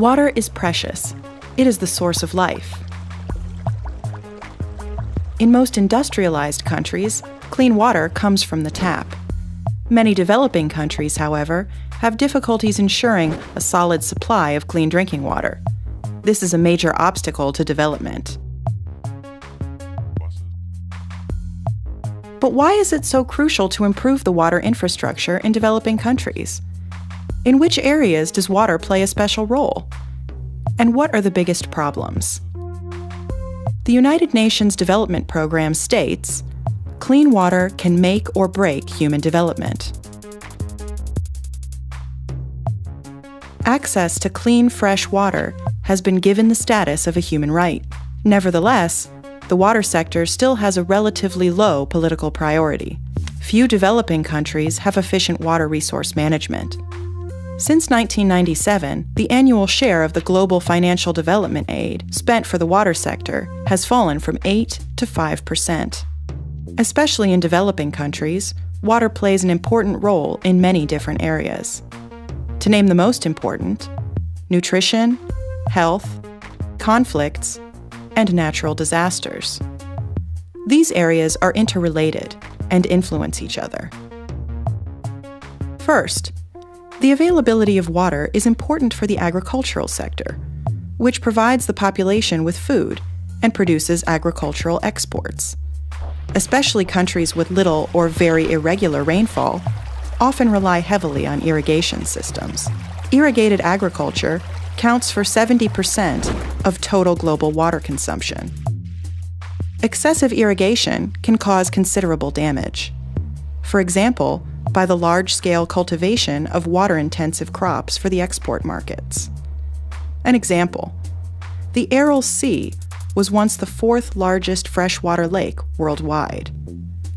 Water is precious. It is the source of life. In most industrialized countries, clean water comes from the tap. Many developing countries, however, have difficulties ensuring a solid supply of clean drinking water. This is a major obstacle to development. But why is it so crucial to improve the water infrastructure in developing countries? In which areas does water play a special role? And what are the biggest problems? The United Nations Development Program states, "Clean water can make or break human development." Access to clean, fresh water has been given the status of a human right. Nevertheless, the water sector still has a relatively low political priority. Few developing countries have efficient water resource management. Since 1997, the annual share of the global financial development aid spent for the water sector has fallen from 8 to 5%. Especially in developing countries, water plays an important role in many different areas. To name the most important: nutrition, health, conflicts, and natural disasters. These areas are interrelated and influence each other. First, the availability of water is important for the agricultural sector, which provides the population with food and produces agricultural exports. Especially countries with little or very irregular rainfall often rely heavily on irrigation systems. Irrigated agriculture counts for 70% of total global water consumption. Excessive irrigation can cause considerable damage. For example, by the large-scale cultivation of water-intensive crops for the export markets. An example: the Aral Sea was once the fourth largest freshwater lake worldwide.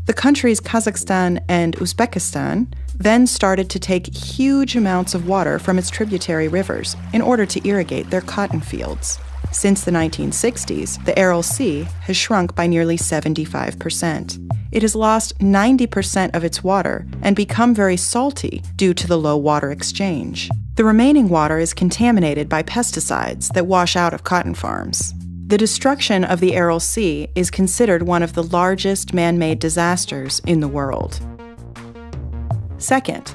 The countries Kazakhstan and Uzbekistan then started to take huge amounts of water from its tributary rivers in order to irrigate their cotton fields. Since the 1960s, the Aral Sea has shrunk by nearly 75%. It has lost 90% of its water and become very salty due to the low water exchange. The remaining water is contaminated by pesticides that wash out of cotton farms. The destruction of the Aral Sea is considered one of the largest man-made disasters in the world. Second,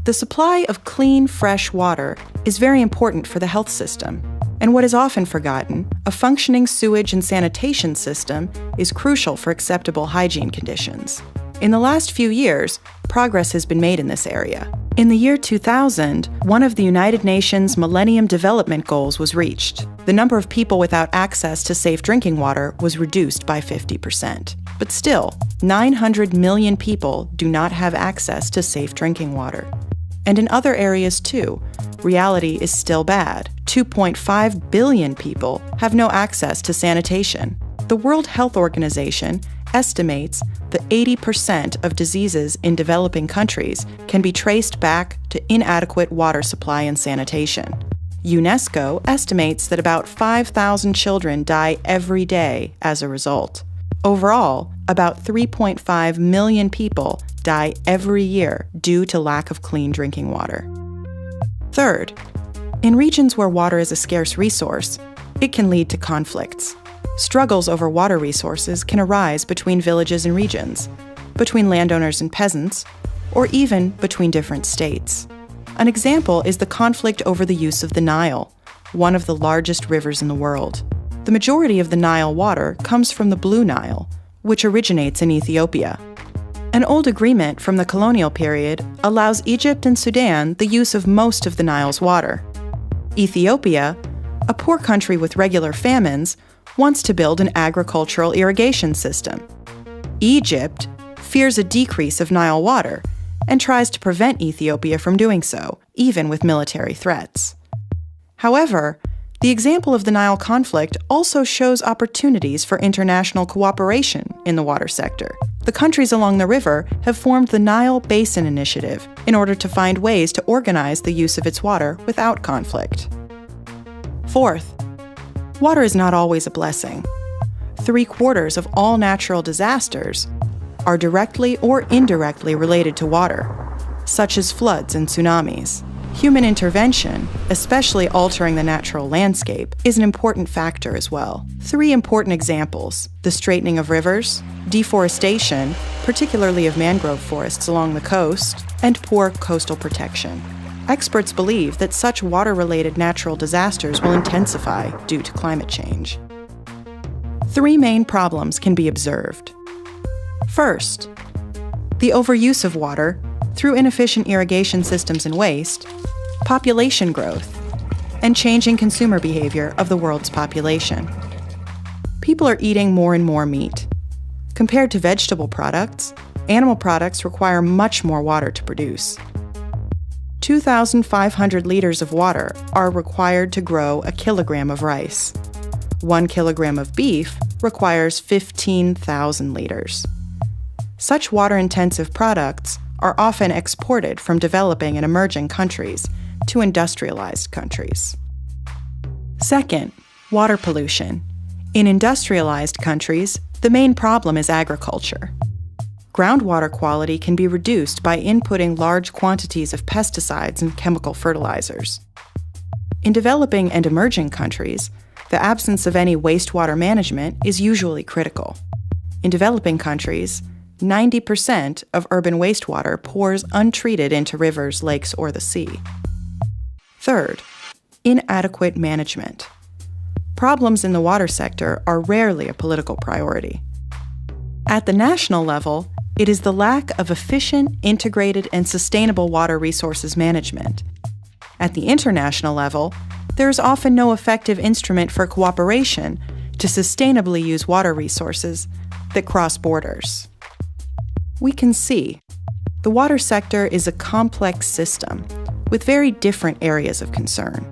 the supply of clean, fresh water is very important for the health system. And what is often forgotten, a functioning sewage and sanitation system is crucial for acceptable hygiene conditions. In the last few years, progress has been made in this area. In the year 2000, one of the United Nations Millennium Development Goals was reached. The number of people without access to safe drinking water was reduced by 50%. But still, 900 million people do not have access to safe drinking water. And in other areas too, reality is still bad. 2.5 billion people have no access to sanitation. The World Health Organization estimates that 80% of diseases in developing countries can be traced back to inadequate water supply and sanitation. UNESCO estimates that about 5,000 children die every day as a result. Overall, about 3.5 million people die every year due to lack of clean drinking water. Third, in regions where water is a scarce resource, it can lead to conflicts. Struggles over water resources can arise between villages and regions, between landowners and peasants, or even between different states. An example is the conflict over the use of the Nile, one of the largest rivers in the world. The majority of the Nile water comes from the Blue Nile, which originates in Ethiopia. An old agreement from the colonial period allows Egypt and Sudan the use of most of the Nile's water. Ethiopia, a poor country with regular famines, wants to build an agricultural irrigation system. Egypt fears a decrease of Nile water and tries to prevent Ethiopia from doing so, even with military threats. However, the example of the Nile conflict also shows opportunities for international cooperation in the water sector. The countries along the river have formed the Nile Basin Initiative in order to find ways to organize the use of its water without conflict. Fourth, water is not always a blessing. 3/4 of all natural disasters are directly or indirectly related to water, such as floods and tsunamis. Human intervention, especially altering the natural landscape, is an important factor as well. 3 important examples: the straightening of rivers, deforestation, particularly of mangrove forests along the coast, and poor coastal protection. Experts believe that such water-related natural disasters will intensify due to climate change. 3 main problems can be observed. First, the overuse of water through inefficient irrigation systems and waste, population growth, and changing consumer behavior of the world's population. People are eating more and more meat. Compared to vegetable products, animal products require much more water to produce. 2,500 liters of water are required to grow a kilogram of rice. 1 kilogram of beef requires 15,000 liters. Such water-intensive products are often exported from developing and emerging countries to industrialized countries. Second, water pollution. In industrialized countries, the main problem is agriculture. Groundwater quality can be reduced by inputting large quantities of pesticides and chemical fertilizers. In developing and emerging countries, the absence of any wastewater management is usually critical. In developing countries, 90% of urban wastewater pours untreated into rivers, lakes, or the sea. Third, inadequate management. Problems in the water sector are rarely a political priority. At the national level, it is the lack of efficient, integrated, and sustainable water resources management. At the international level, there is often no effective instrument for cooperation to sustainably use water resources that cross borders. We can see the water sector is a complex system with very different areas of concern.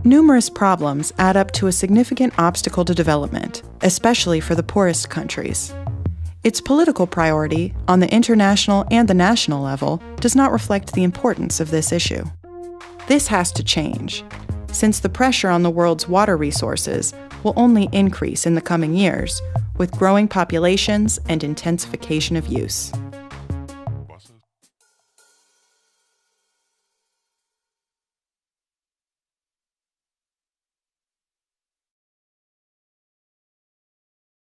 Numerous problems add up to a significant obstacle to development, especially for the poorest countries. Its political priority on the international and the national level does not reflect the importance of this issue. This has to change, since the pressure on the world's water resources will only increase in the coming years with growing populations and intensification of use.